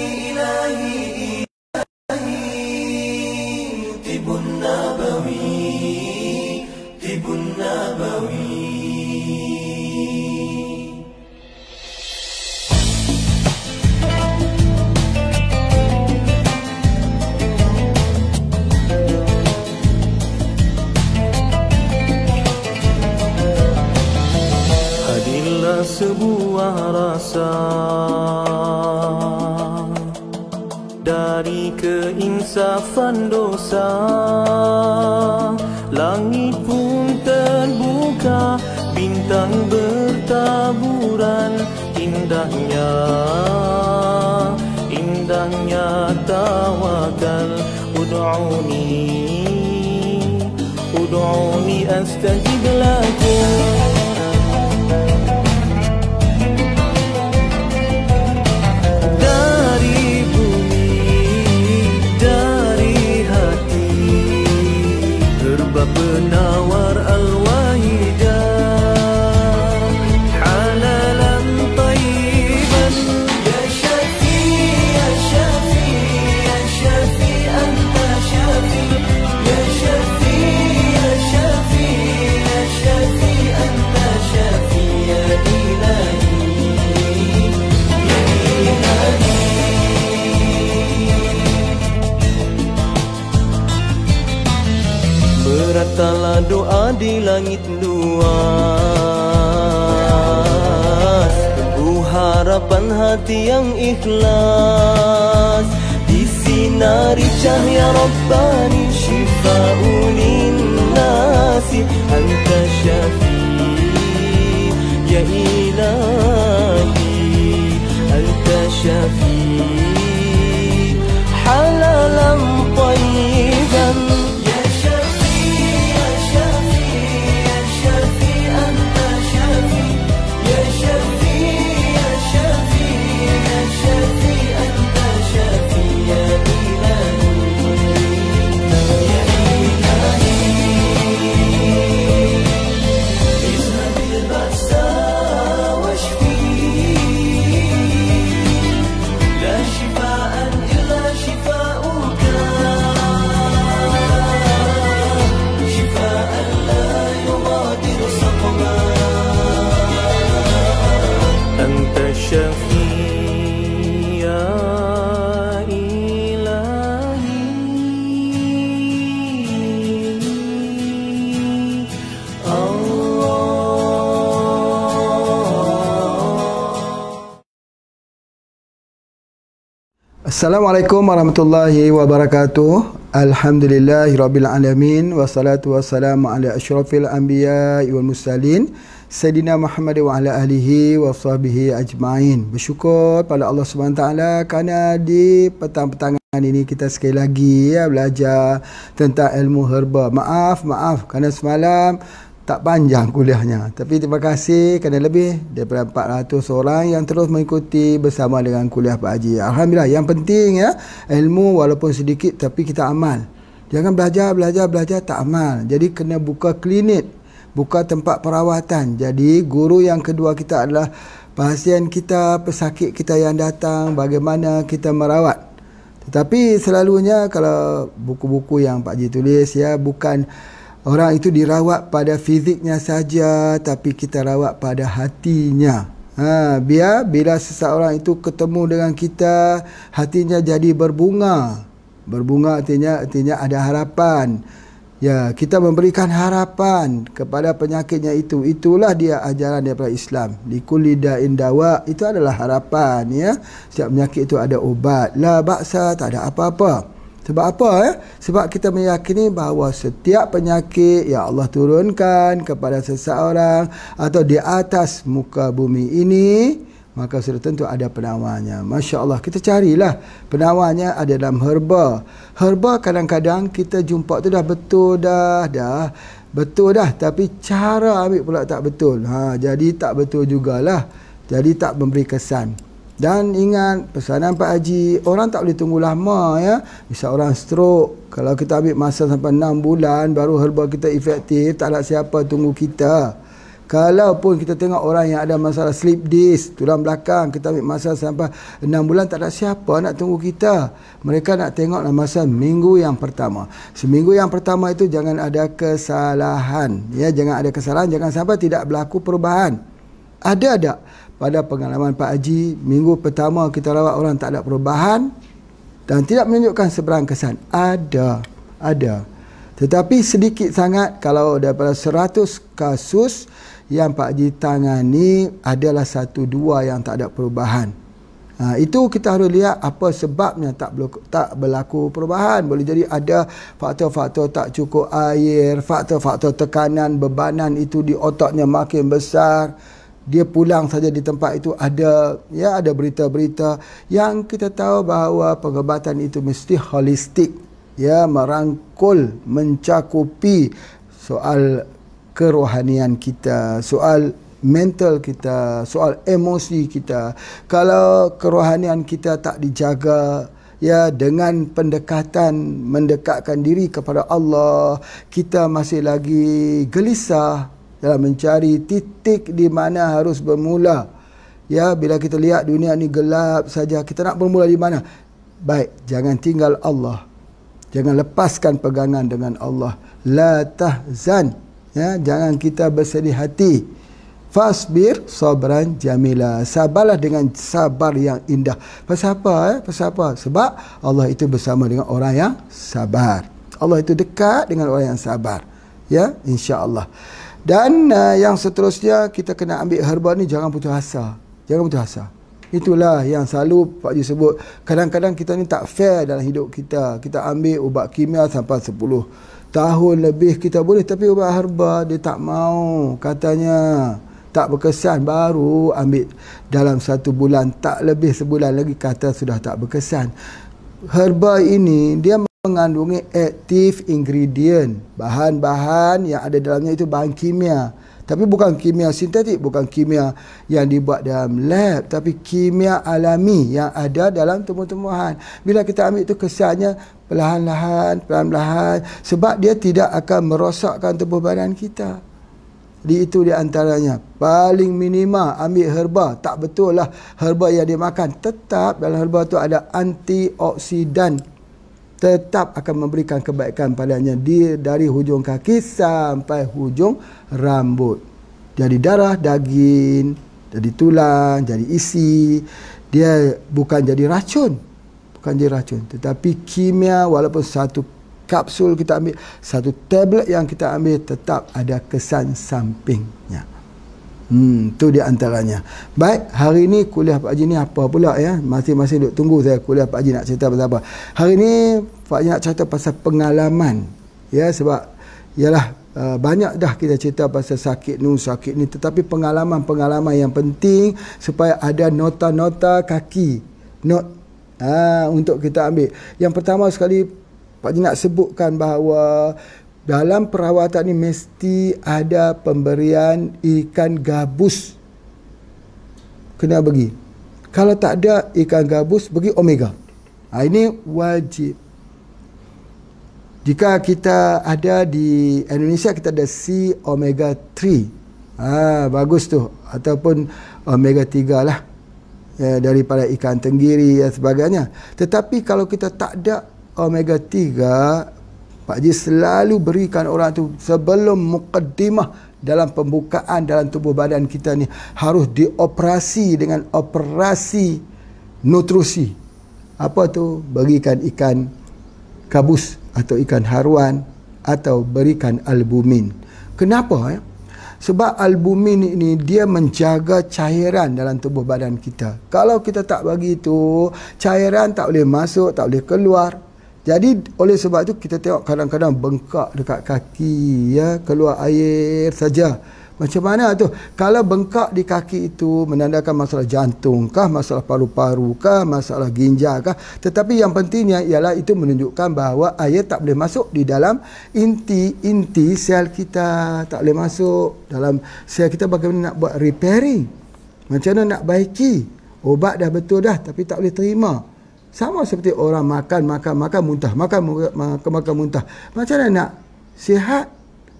إلهي طب النبوي طب النبوي. Hadirlah sebuah rasa dari keinsafan dosa, langit pun terbuka, bintang bertaburan, indahnya, indahnya tawakal. Ud'uni astajib lakum. Penawar al-wahidah halalan tayyiban. Ya Syafi, ya Syafi, ya Syafi, anta Syafi. Ya Syafi, ya Syafi, ya Syafi, anta Syafi. Ya Ilahi, ya Ilahi. Beratlah doa di langit luas, penuh harapan hati yang ikhlas, disinari cahaya Rabbani, syifa'un linnasi. Anta Syafi, ya Ilahi, Anta Syafi, halalan tayyiban. Assalamualaikum warahmatullahi wabarakatuh. Alhamdulillahirabbil alamin, wassalatu wassalamu ala asyrafil anbiya'i wal mursalin Sayyidina Muhammad wa ala alihi wa sahbihi ajma'in. Bersyukur pada Allah SWT kerana di petang-petangan ini kita sekali lagi belajar tentang ilmu herba. Maaf kerana semalam tak panjang kuliahnya, tapi terima kasih kerana lebih daripada 400 orang yang terus mengikuti bersama dengan kuliah Pak Haji. Alhamdulillah. Yang penting ilmu walaupun sedikit tapi kita amal. Jangan belajar tak amal. Jadi kena buka klinik, buka tempat perawatan. Jadi guru yang kedua kita adalah pasien kita, pesakit kita yang datang, bagaimana kita merawat. Tetapi selalunya kalau buku-buku yang Pak Haji tulis bukan orang itu dirawat pada fiziknya saja, tapi kita rawat pada hatinya. Biar bila seseorang itu ketemu dengan kita, hatinya jadi berbunga. Berbunga artinya ada harapan. Ya, kita memberikan harapan kepada penyakitnya itu. Itulah dia ajaran daripada Islam. Likulli da'in dawa, itu adalah harapan. Setiap penyakit itu ada obat. La ba'sa, tak ada apa-apa. Sebab apa? Sebab kita meyakini bahawa setiap penyakit yang Allah turunkan kepada seseorang atau di atas muka bumi ini, maka sudah tentu ada penawarnya. Masya Allah, kita carilah penawarnya ada dalam herba. Herba kadang-kadang kita jumpa tu dah betul dah, tapi cara ambil pula tak betul. Jadi tak betul jugalah. Jadi tak memberi kesan. Dan ingat pesanan Pak Haji, orang tak boleh tunggu lama Misal orang stroke, kalau kita ambil masa sampai 6 bulan baru herba kita efektif, tak ada siapa tunggu kita. Kalaupun kita tengok orang yang ada masalah slip disc, tulang belakang, kita ambil masa sampai 6 bulan, tak ada siapa nak tunggu kita. Mereka nak tengok masa minggu yang pertama. Seminggu yang pertama itu jangan ada kesalahan. Ya, jangan ada kesalahan, jangan sampai tidak berlaku perubahan. Ada tak pada pengalaman Pak Haji, minggu pertama kita rawat orang tak ada perubahan dan tidak menunjukkan seberang kesan? Ada. Tetapi sedikit sangat. Kalau daripada 100 kasus yang Pak Haji tangani, adalah 1-2 yang tak ada perubahan. Itu kita harus lihat apa sebabnya tak berlaku perubahan. Boleh jadi ada faktor-faktor tak cukup air, faktor-faktor tekanan, bebanan itu di otaknya makin besar. Dia pulang saja di tempat itu ada berita-berita yang kita tahu bahawa pengobatan itu mesti holistik, ya, merangkul, mencakupi soal kerohanian kita, soal mental kita, soal emosi kita. Kalau kerohanian kita tak dijaga, ya, dengan pendekatan mendekatkan diri kepada Allah, kita masih lagi gelisah dalam mencari titik di mana harus bermula. Ya, bila kita lihat dunia ni gelap saja, kita nak bermula di mana? Baik, jangan tinggal Allah. Jangan lepaskan pegangan dengan Allah. La tahzan. Ya, jangan kita bersedih hati. Fasbir sabran jamila. Sabarlah dengan sabar yang indah. Pasal apa? Pasal apa? Sebab Allah itu bersama dengan orang yang sabar. Allah itu dekat dengan orang yang sabar. Ya, insya-Allah. Dan yang seterusnya, kita kena ambil herba ni, jangan putus asa. Jangan putus asa. Itulah yang selalu Pak Haji sebut. Kadang-kadang kita ni tak fair dalam hidup kita. Kita ambil ubat kimia sampai 10 tahun lebih kita boleh, tapi ubat herba dia tak mau. Katanya tak berkesan, baru ambil dalam 1 bulan, tak lebih sebulan lagi kata sudah tak berkesan. Herba ini dia mengandungi active ingredient. Bahan-bahan yang ada dalamnya itu bahan kimia. Tapi bukan kimia sintetik, bukan kimia yang dibuat dalam lab, tapi kimia alami yang ada dalam tumbuh-tumbuhan. Bila kita ambil itu, kesannya perlahan-lahan, sebab dia tidak akan merosakkan tubuh badan kita. Jadi itu di antaranya. Paling minima ambil herba. Tak betul lah herba yang dia makan. Tetap dalam herba tu ada antioksidan. Tetap akan memberikan kebaikan padanya. Dia dari hujung kaki sampai hujung rambut. Jadi darah, daging, jadi tulang, jadi isi. Dia bukan jadi racun. Bukan jadi racun. Tetapi kimia, walaupun 1 kapsul kita ambil, 1 tablet yang kita ambil, tetap ada kesan sampingnya. Itu di antaranya. Baik, hari ini kuliah Pak Haji ni apa pula, ya? Masing-masing duk tunggu saya kuliah Pak Haji nak cerita pasal apa. Hari ini Pak Haji nak cerita pasal pengalaman. Ya, sebab ialah banyak dah kita cerita pasal sakit ni, tetapi pengalaman-pengalaman yang penting supaya ada nota-nota kaki, note untuk kita ambil. Yang pertama sekali Pak Haji nak sebutkan bahawa dalam perawatan ni mesti ada pemberian ikan gabus. Kena bagi. Kalau tak ada ikan gabus, bagi omega. Ini wajib. Jika kita ada di Indonesia, kita ada C omega 3. Bagus tu. Ataupun omega 3 lah. Ya, daripada ikan tenggiri dan sebagainya. Tetapi kalau kita tak ada omega 3, Pak Haji selalu berikan orang tu sebelum mukaddimah dalam pembukaan dalam tubuh badan kita ni, harus dioperasi dengan operasi nutrisi. Apa tu? Berikan ikan gabus atau ikan haruan, atau berikan albumin. Kenapa? Sebab albumin ini dia menjaga cairan dalam tubuh badan kita. Kalau kita tak bagi itu, cairan tak boleh masuk, tak boleh keluar. Jadi oleh sebab itu kita tengok kadang-kadang bengkak dekat kaki, ya, keluar air saja. Macam mana tu? Kalau bengkak di kaki itu menandakan masalah jantung kah, masalah paru-paru kah, masalah ginjal kah? Tetapi yang pentingnya ialah itu menunjukkan bahawa air tak boleh masuk di dalam inti sel kita, tak boleh masuk dalam sel kita. Bagaimana nak buat repairing? Macam mana nak baiki? Obat dah betul dah, tapi tak boleh terima. Sama seperti orang makan muntah, makan muntah. Macam mana nak sihat?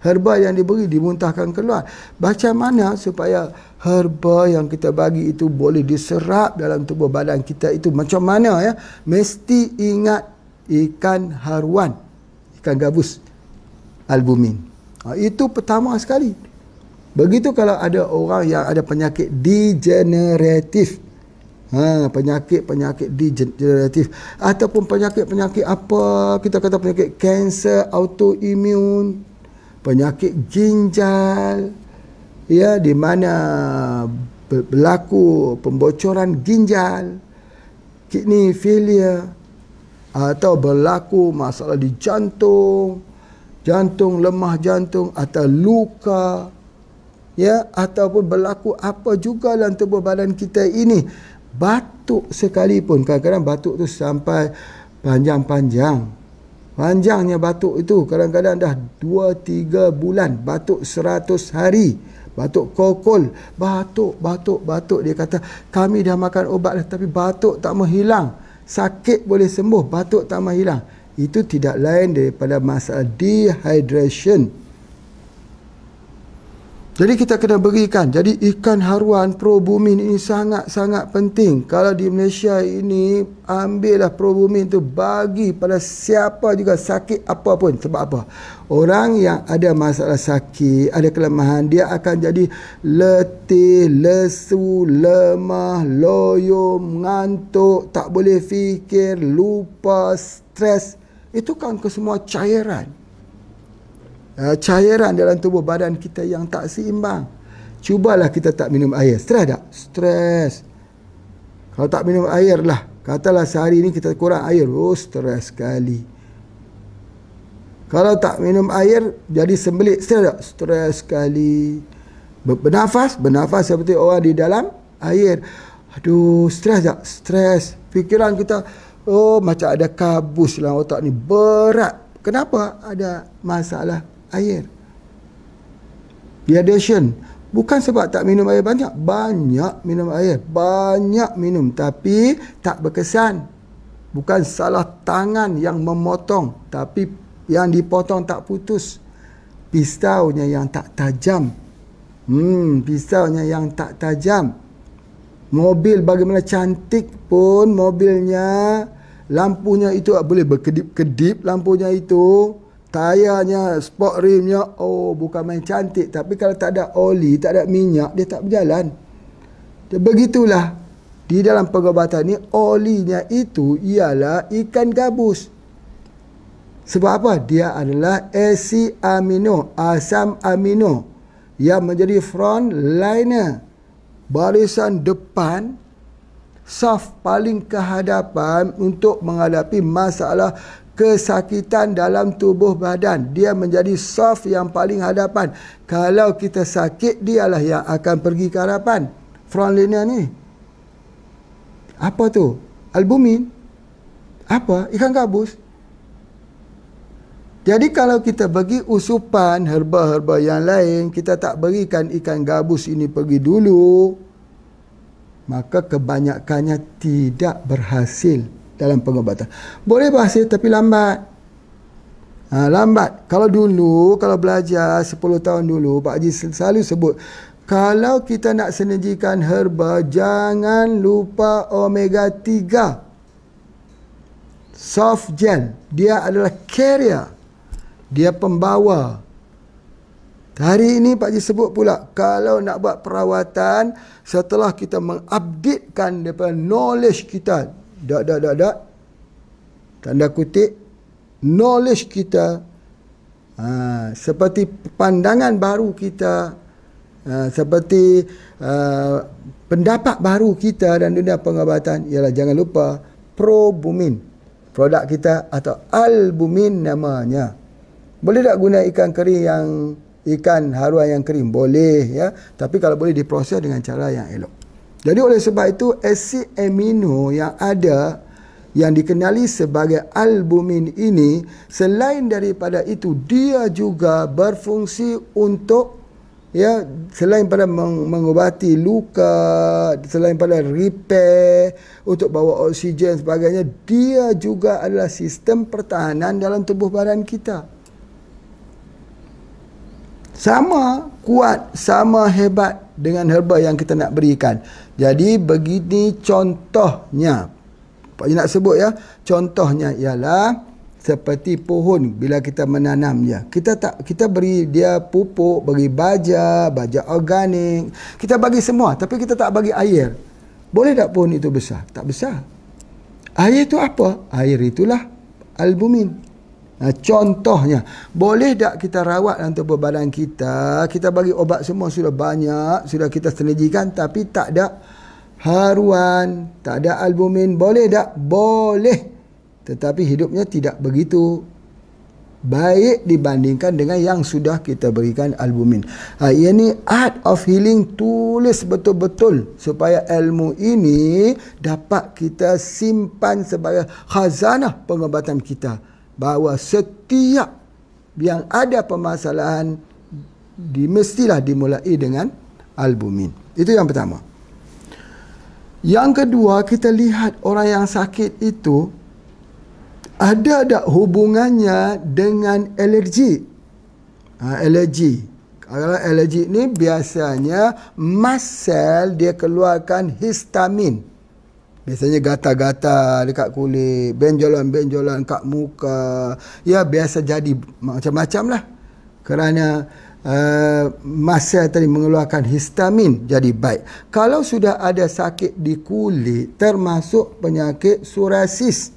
Herba yang diberi dimuntahkan keluar. Macam mana supaya herba yang kita bagi itu boleh diserap dalam tubuh badan kita itu? Macam mana ya? Mesti ingat ikan haruan, ikan gabus, albumin. Itu pertama sekali. Begitu kalau ada orang yang ada penyakit degeneratif, penyakit degeneratif ataupun penyakit apa, kita kata penyakit kanser autoimun, penyakit ginjal, ya, di mana berlaku pembocoran ginjal, kidney failure, atau berlaku masalah di jantung, lemah jantung atau luka, ya, ataupun berlaku apa juga dalam tubuh badan kita ini, batuk sekalipun, kadang-kadang batuk tu sampai panjangnya batuk itu, kadang-kadang dah 2-3 bulan, batuk 100 hari, batuk kokol, batuk, dia kata kami dah makan ubat dah, tapi batuk tak mau hilang. Sakit boleh sembuh, batuk tak mau hilang. Itu tidak lain daripada masalah dehydration. Jadi kita kena berikan. Jadi ikan haruan probumin ini sangat-sangat penting. Kalau di Malaysia ini, ambillah probumin tu, bagi pada siapa juga sakit apapun. Sebab apa? Orang yang ada masalah sakit, ada kelemahan, dia akan jadi letih, lesu, lemah, loyo, ngantuk, tak boleh fikir, lupa, stres. Itu kan kesemua cairan. Cairan dalam tubuh badan kita yang tak seimbang. Cubalah kita tak minum air. Stres tak? Stres. Kalau tak minum air lah, katalah sehari ni kita kurang air, stres sekali. Kalau tak minum air, jadi sembelit, stres tak? Stres sekali. Bernafas seperti orang di dalam air. Aduh, stres tak? Stres. Fikiran kita, macam ada kabus dalam otak ni, berat. Kenapa? Ada masalah air. Dehydration. Bukan sebab tak minum air banyak. Banyak minum air. Banyak minum. Tapi tak berkesan. Bukan salah tangan yang memotong. Tapi yang dipotong tak putus. Pisaunya yang tak tajam. Pisaunya yang tak tajam. Mobil bagaimana cantik pun mobilnya, lampunya itu boleh berkedip-kedip lampunya itu. Tayarnya, sport rimnya, bukan main cantik. Tapi kalau tak ada oli, tak ada minyak, dia tak berjalan. Begitulah. Di dalam pengobatan ni, olinya itu ialah ikan gabus. Sebab apa? Dia adalah asid amino, asam amino, yang menjadi frontliner, barisan depan, saf paling ke hadapan untuk menghadapi masalah kesakitan dalam tubuh badan. Dia menjadi saf yang paling hadapan. Kalau kita sakit, dialah yang akan pergi ke hadapan. Frontliner ni. Apa tu? Albumin. Apa? Ikan gabus. Jadi kalau kita bagi usupan herba-herba yang lain, kita tak berikan ikan gabus ini pergi dulu, maka kebanyakannya tidak berhasil dalam pengobatan. Boleh berhasil tapi lambat. Lambat. Kalau dulu, kalau belajar 10 tahun dulu, Pak Haji selalu sebut, kalau kita nak sinergikan herba, jangan lupa omega 3. Soft gel. Dia adalah carrier. Dia pembawa. Hari ini Pak Haji sebut pula, kalau nak buat perawatan, setelah kita mengupdatekan daripada knowledge kita, tanda kutip, knowledge kita, seperti pandangan baru kita, seperti pendapat baru kita dan dunia pengobatan, ialah jangan lupa probumin, produk kita, atau albumin namanya. Boleh tak guna ikan kering yang, ikan haruan yang kering? Boleh, ya. Tapi kalau boleh diproses dengan cara yang elok. Jadi oleh sebab itu, asid amino yang ada, yang dikenali sebagai albumin ini, selain daripada itu, dia juga berfungsi untuk, ya, selain pada mengubati luka, selain pada repair, untuk bawa oksigen sebagainya, dia juga adalah sistem pertahanan dalam tubuh badan kita. sama kuat, sama hebat dengan herba yang kita nak berikan. Jadi begini contohnya. Pak Haji nak sebut ya, contohnya ialah seperti pohon bila kita menanam dia. Kita beri dia pupuk, bagi baja organik. Kita bagi semua tapi kita tak bagi air. Boleh tak pohon itu besar? Tak besar. Air itu apa? Air itulah albumin. Contohnya, boleh tak kita rawat dalam tubuh badan kita, kita bagi obat semua sudah banyak, sudah kita sinergikan tapi tak ada haruan, tak ada albumin, boleh tak? Boleh. Tetapi hidupnya tidak begitu baik dibandingkan dengan yang sudah kita berikan albumin. Ini art of healing, tulis betul-betul supaya ilmu ini dapat kita simpan sebagai khazanah pengobatan kita. Bahawa setiap yang ada permasalahan mestilah dimulai dengan albumin. Itu yang pertama. Yang kedua, kita lihat orang yang sakit itu ada tak hubungannya dengan alergi. Alergi. Kalau alergi ni biasanya mast cell dia keluarkan histamin. Biasanya gatal-gatal dekat kulit, benjolan-benjolan kat muka. Ya, biasa jadi macam-macam lah. Kerana mast cell tadi mengeluarkan histamin, jadi baik. Kalau sudah ada sakit di kulit, termasuk penyakit psoriasis.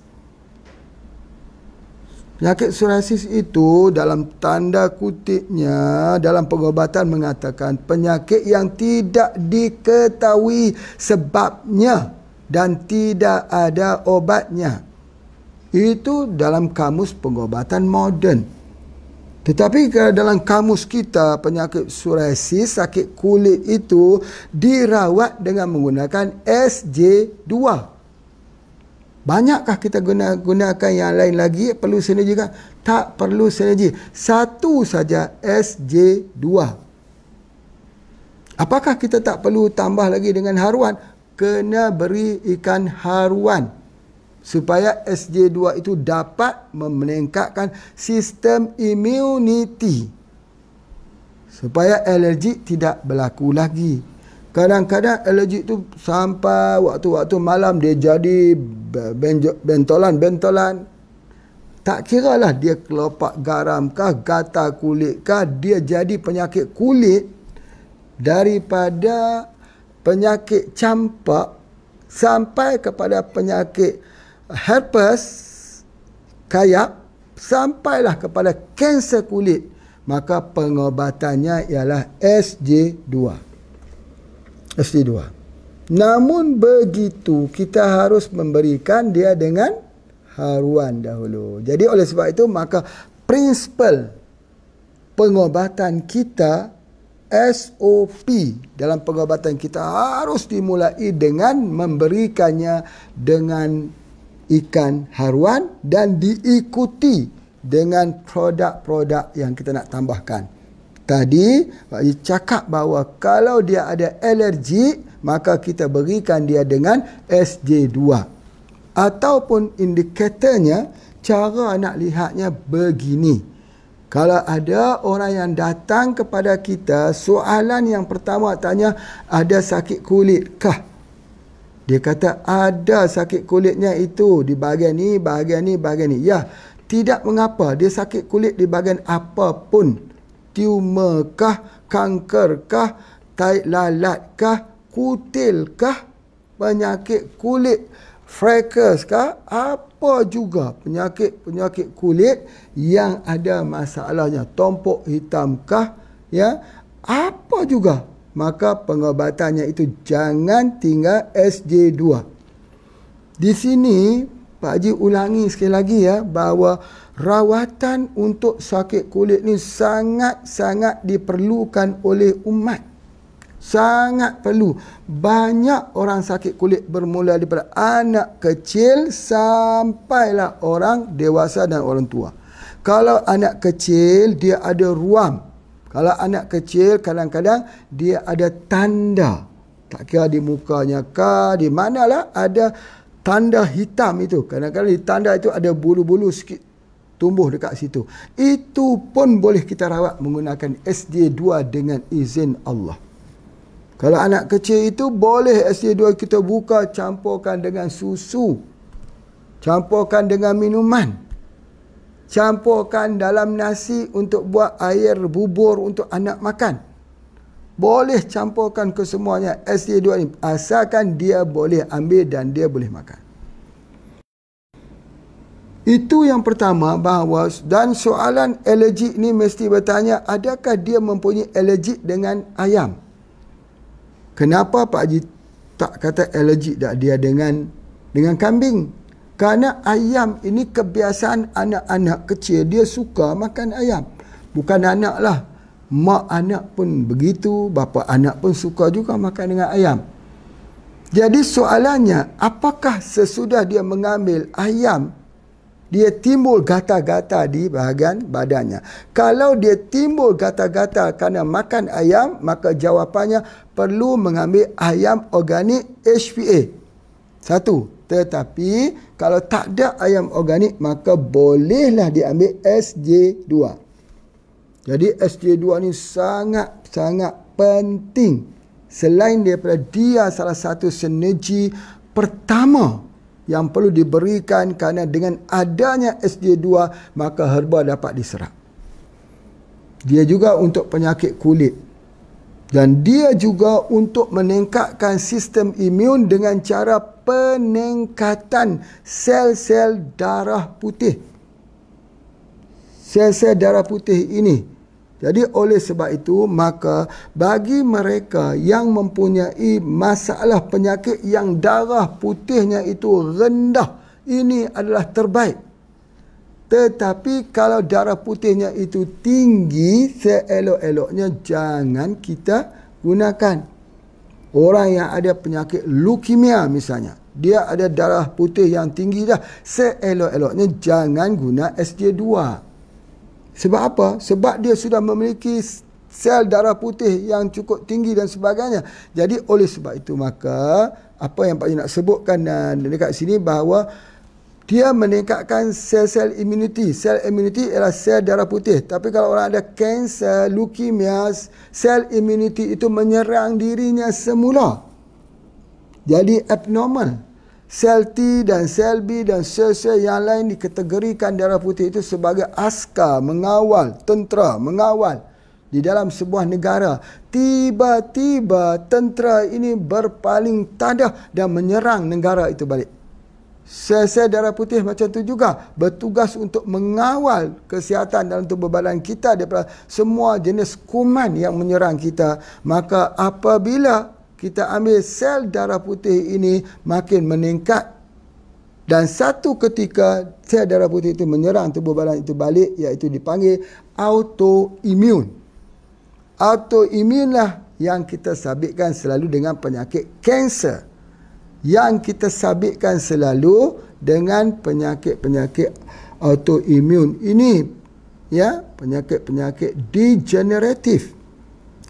Penyakit psoriasis itu dalam tanda kutipnya, dalam pengobatan mengatakan penyakit yang tidak diketahui sebabnya dan tidak ada obatnya. Itu dalam kamus pengobatan moden. Tetapi kalau dalam kamus kita, penyakit psoriasis, sakit kulit itu dirawat dengan menggunakan SJ2. Banyakkah kita gunakan yang lain lagi? Perlu sinergi kan? Tak perlu sinergi. Satu saja SJ2. Apakah kita tak perlu tambah lagi dengan haruan? Kena beri ikan haruan supaya SJ2 itu dapat meningkatkan sistem immunity supaya alergi tidak berlaku lagi. Kadang-kadang alergi itu sampai waktu-waktu malam dia jadi bentolan-bentolan. Tak kiralah dia kelopak garam kah, gatal kulit kah, dia jadi penyakit kulit daripada penyakit campak sampai kepada penyakit herpes kayak, sampailah kepada kanser kulit. Maka pengobatannya ialah SJ2. Namun begitu, kita harus memberikan dia dengan haruan dahulu. Jadi oleh sebab itu, maka prinsipal pengobatan kita, SOP dalam pengobatan kita harus dimulai dengan memberikannya dengan ikan haruan dan diikuti dengan produk-produk yang kita nak tambahkan. Tadi Pak Haji cakap bahawa kalau dia ada alergi, maka kita berikan dia dengan SJ2. Ataupun indikatornya, cara nak lihatnya begini. Kalau ada orang yang datang kepada kita, soalan yang pertama tanya, ada sakit kulit kah? Dia kata ada sakit kulitnya itu di bahagian ni, bahagian ni, bahagian ni. Ya, tidak mengapa dia sakit kulit di bahagian apapun. Tumor kah, kanker kah, tahi lalat kah, kutil kah, penyakit kulit, freckles kah, apa juga penyakit kulit yang ada masalahnya, tompok hitam kah, ya, apa juga, maka pengobatannya itu jangan tinggal SJ2. Di sini Pak Haji ulangi sekali lagi ya, bahawa rawatan untuk sakit kulit ni sangat-sangat diperlukan oleh umat. Sangat perlu. Banyak orang sakit kulit bermula daripada anak kecil sampailah orang dewasa dan orang tua. Kalau anak kecil dia ada ruam. Kalau anak kecil kadang-kadang dia ada tanda. Tak kira di mukanya kah, di manalah ada tanda hitam itu. Kadang-kadang di tanda itu ada bulu-bulu sikit. tumbuh dekat situ. Itu pun boleh kita rawat menggunakan SJ2 dengan izin Allah. Kalau anak kecil itu boleh SJ2 kita buka, campurkan dengan susu, campurkan dengan minuman, campurkan dalam nasi untuk buat air bubur untuk anak makan. Boleh campurkan ke semuanya SJ2 ni, asalkan dia boleh ambil dan dia boleh makan. Itu yang pertama, bahawa dan soalan alergik ni mesti bertanya, adakah dia mempunyai alergik dengan ayam? Kenapa Pak Haji tak kata alergik dia dengan kambing? Kerana ayam ini kebiasaan anak-anak kecil, dia suka makan ayam. Bukan anak lah, mak anak pun begitu, bapa anak pun suka juga makan dengan ayam. Jadi soalannya, apakah sesudah dia mengambil ayam, dia timbul gatal-gatal di bahagian badannya? Kalau dia timbul gatal-gatal kerana makan ayam, maka jawapannya perlu mengambil ayam organik HPA. Satu. Tetapi kalau tak ada ayam organik, maka bolehlah diambil SJ2. Jadi SJ2 ni sangat-sangat penting. Selain daripada dia salah satu sinergi pertama yang perlu diberikan, kerana dengan adanya SJ2 maka herba dapat diserap. Dia juga untuk penyakit kulit, dan dia juga untuk meningkatkan sistem imun dengan cara peningkatan sel-sel darah putih. Sel-sel darah putih ini. Jadi oleh sebab itu, maka bagi mereka yang mempunyai masalah penyakit yang darah putihnya itu rendah, ini adalah terbaik. Tetapi kalau darah putihnya itu tinggi, seelok-eloknya jangan kita gunakan. Orang yang ada penyakit leukemia misalnya, dia ada darah putih yang tinggi dah, seelok-eloknya jangan guna SJ2. Sebab apa? Sebab dia sudah memiliki sel darah putih yang cukup tinggi dan sebagainya. Jadi oleh sebab itu, maka apa yang Pak Haji nak sebutkan dekat sini, bahawa dia meningkatkan sel-sel imuniti. Sel imuniti ialah sel darah putih. Tapi kalau orang ada kanser, leukemia, sel imuniti itu menyerang dirinya semula. Jadi abnormal. Sel T dan sel B dan sel-sel yang lain dikategorikan darah putih itu sebagai askar mengawal, tentera mengawal di dalam sebuah negara. Tiba-tiba tentera ini berpaling tadah dan menyerang negara itu balik. Sel-sel darah putih macam tu juga bertugas untuk mengawal kesihatan dalam tubuh badan kita daripada semua jenis kuman yang menyerang kita. Maka apabila kita ambil sel darah putih ini makin meningkat, dan satu ketika sel darah putih itu menyerang tubuh badan itu balik, iaitu dipanggil autoimun. Autoimun lah yang kita sabitkan selalu dengan penyakit kanser, yang kita sabitkan selalu dengan penyakit-penyakit autoimun ini, ya, penyakit-penyakit degeneratif.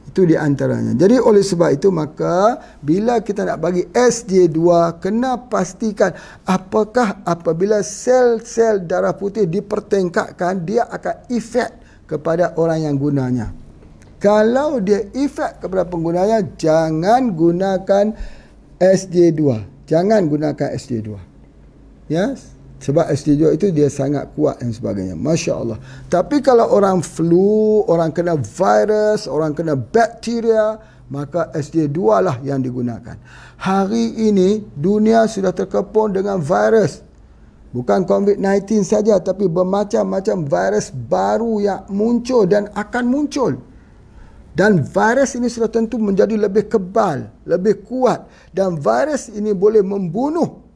Itu di antaranya. Jadi oleh sebab itu, maka bila kita nak bagi SJ2, kena pastikan apakah apabila sel-sel darah putih dipertingkatkan, dia akan efek kepada orang yang gunanya. Kalau dia efek kepada penggunanya, jangan gunakan SJ2. Jangan gunakan SJ2. Ya, sebab SJ2 itu dia sangat kuat dan sebagainya. Masya Allah. Tapi kalau orang flu, orang kena virus, orang kena bakteria, maka SJ2 lah yang digunakan. Hari ini dunia sudah terkepung dengan virus. Bukan COVID-19 saja, tapi bermacam-macam virus baru yang muncul dan akan muncul. Dan virus ini sudah tentu menjadi lebih kebal, lebih kuat. Dan virus ini boleh membunuh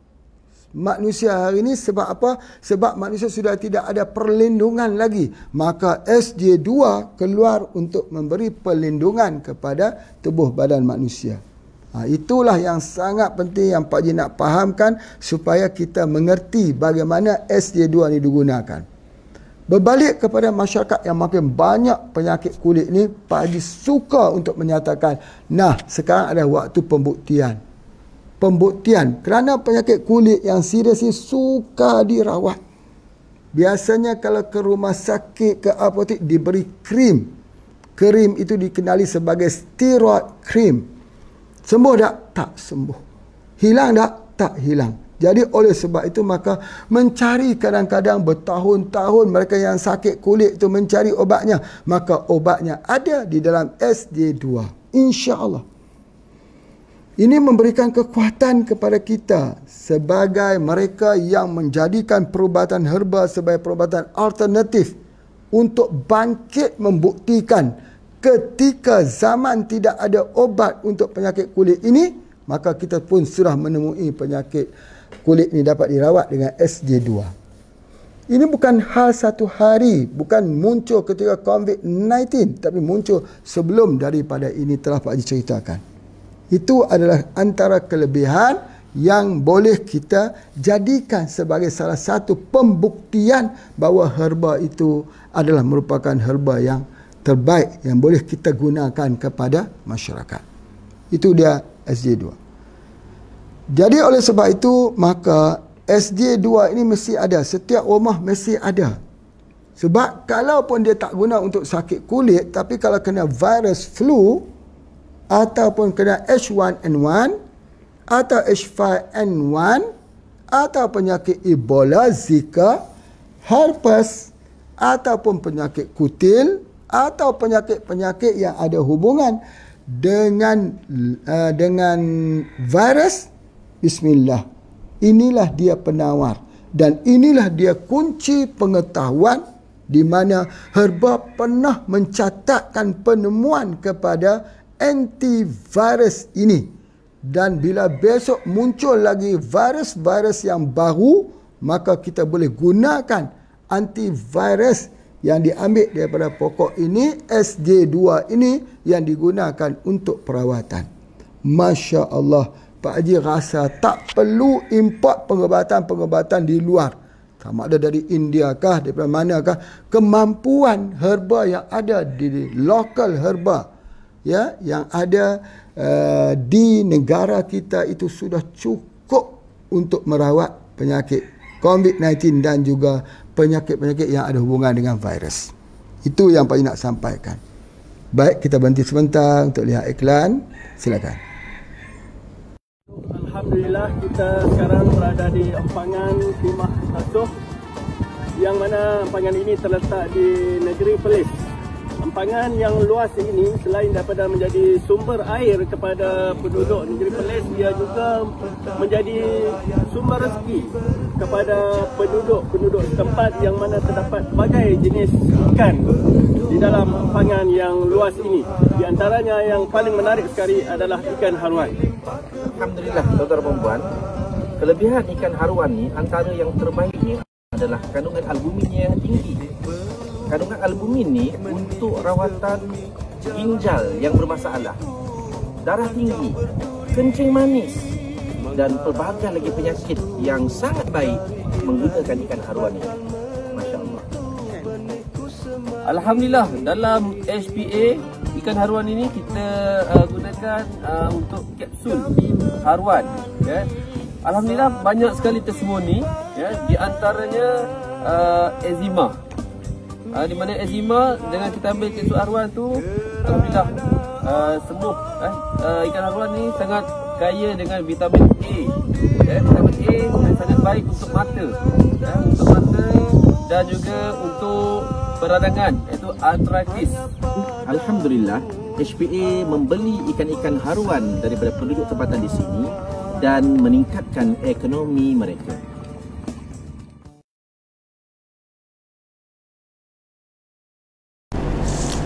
manusia hari ini. Sebab apa? Sebab manusia sudah tidak ada perlindungan lagi. Maka SJ2 keluar untuk memberi perlindungan kepada tubuh badan manusia. Itulah yang sangat penting yang Pak Haji nak fahamkan, supaya kita mengerti bagaimana SJ2 ini digunakan. Berbalik kepada masyarakat yang makin banyak penyakit kulit ni, Pak Haji suka untuk menyatakan, nah, sekarang ada waktu pembuktian. Kerana penyakit kulit yang serius ini suka dirawat. Biasanya kalau ke rumah sakit, ke apotek diberi krim. Krim itu dikenali sebagai steroid cream. Sembuh tak? Tak sembuh. Hilang tak? Tak hilang. Jadi oleh sebab itu maka mencari kadang-kadang bertahun-tahun mereka yang sakit kulit itu mencari obatnya. Maka obatnya ada di dalam SJ2. InsyaAllah. Ini memberikan kekuatan kepada kita sebagai mereka yang menjadikan perubatan herba sebagai perubatan alternatif untuk bangkit membuktikan ketika zaman tidak ada obat untuk penyakit kulit ini, maka kita pun sudah menemui penyakit kulit ini dapat dirawat dengan SJ2. Ini bukan hal satu hari, bukan muncul ketika COVID-19, tapi muncul sebelum daripada ini telah Pak Haji ceritakan. Itu adalah antara kelebihan yang boleh kita jadikan sebagai salah satu pembuktian bahawa herba itu adalah merupakan herba yang terbaik yang boleh kita gunakan kepada masyarakat. Itu dia SJ2. Jadi oleh sebab itu maka SJ2 ini mesti ada, setiap rumah mesti ada. Sebab kalaupun dia tak guna untuk sakit kulit, tapi kalau kena virus flu ataupun kena H1N1 atau H5N1 atau penyakit Ebola, Zika, herpes ataupun penyakit kutil atau penyakit-penyakit yang ada hubungan dengan virus, bismillah. Inilah dia penawar dan inilah dia kunci pengetahuan di mana herba pernah mencatatkan penemuan kepada antivirus ini. Dan bila besok muncul lagi virus-virus yang baru, maka kita boleh gunakan antivirus yang diambil daripada pokok ini, SJ2 ini, yang digunakan untuk perawatan. Masya Allah, Pak Haji rasa tak perlu import pengobatan-pengobatan di luar. Sama ada dari India kah, daripada manakah. Kemampuan herba yang ada di local herba, ya, yang ada di negara kita itu sudah cukup untuk merawat penyakit COVID-19 dan juga penyakit-penyakit yang ada hubungan dengan virus. Itu yang Pak Haji nak sampaikan. Baik, kita berhenti sebentar untuk lihat iklan. Silakan. Alhamdulillah, kita sekarang berada di empangan Timah Asuh, yang mana empangan ini terletak di negeri Perlis. Empangan yang luas ini selain daripada menjadi sumber air kepada penduduk negeri Perlis, ia juga menjadi sumber rezeki kepada penduduk setempat, yang mana terdapat berbagai jenis ikan di dalam empangan yang luas ini. Di antaranya yang paling menarik sekali adalah ikan haruan. Alhamdulillah, saudara perempuan, kelebihan ikan haruan ni antara yang terbaiknya adalah kandungan albuminnya yang tinggi. Kandungan albumin ni untuk rawatan ginjal yang bermasalah, darah tinggi, kencing manis dan pelbagai lagi penyakit yang sangat baik menggunakan ikan haruan ini. Masya Allah. Alhamdulillah, dalam HPA ikan haruan ini kita gunakan untuk kapsul haruan, ya. Alhamdulillah banyak sekali testimoni, ya, di antaranya eczema. Di mana eczema dengan kita ambil kapsul haruan tu, alhamdulillah sembuh. Ikan haruan ni sangat kaya dengan vitamin A. Ya, vitamin A yang sangat baik untuk mata, ya, untuk mata dan juga untuk peradangan, iaitu arthritis. Alhamdulillah, HPA membeli ikan-ikan haruan daripada penduduk tempatan di sini dan meningkatkan ekonomi mereka.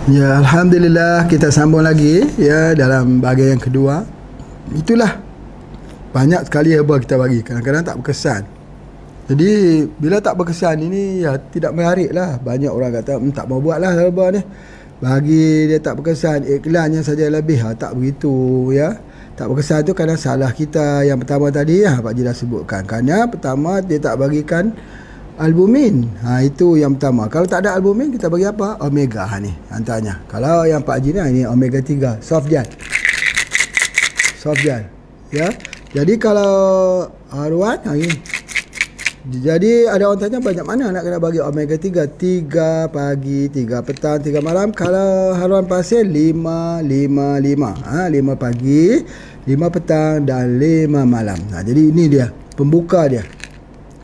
Ya, Alhamdulillah, kita sambung lagi ya dalam bahagian yang kedua. Itulah banyak sekali herba kita bagi, kadang-kadang tak berkesan. Jadi bila tak berkesan ini ya tidak menarik lah. Banyak orang kata tak mau buat lah herba ni, bagi dia tak berkesan, iklannya saja lebih. Tak begitu ya. Tak berkesan tu kadang salah kita. Yang pertama tadi Pak Haji dah sebutkan, kerana pertama dia tak bagikan albumin. Itu yang pertama. Kalau tak ada albumin, kita bagi apa? Omega ni antaranya. Kalau yang Pak Haji ni omega 3, soft gel. Soft gel. Ya. Jadi kalau haruan ini Jadi ada orang tanya banyak mana nak kena bagi omega 3? 3 pagi, 3 petang, 3 malam. Kalau haruan pasir 5, 5, 5. 5 pagi, 5 petang dan 5 malam. Jadi ini dia pembuka dia.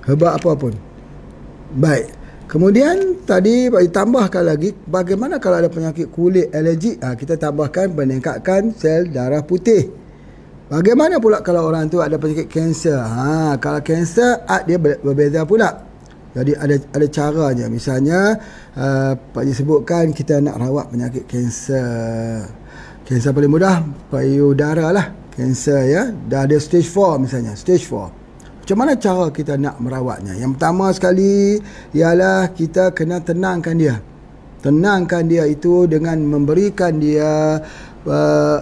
Herba apa pun. Baik. Kemudian tadi ditambahkan lagi bagaimana kalau ada penyakit kulit alergik. Kita tambahkan meningkatkan sel darah putih. Bagaimana pula kalau orang tu ada penyakit kanser? Kalau kanser dia berbeza pula. Jadi ada caranya. Misalnya Pak Haji sebutkan kita nak rawat penyakit kanser. Kanser paling mudah payudara lah. Kanser ya. Dah ada stage 4 misalnya. Stage 4. Macam mana cara kita nak merawatnya? Yang pertama sekali ialah kita kena tenangkan dia. Tenangkan dia itu dengan memberikan dia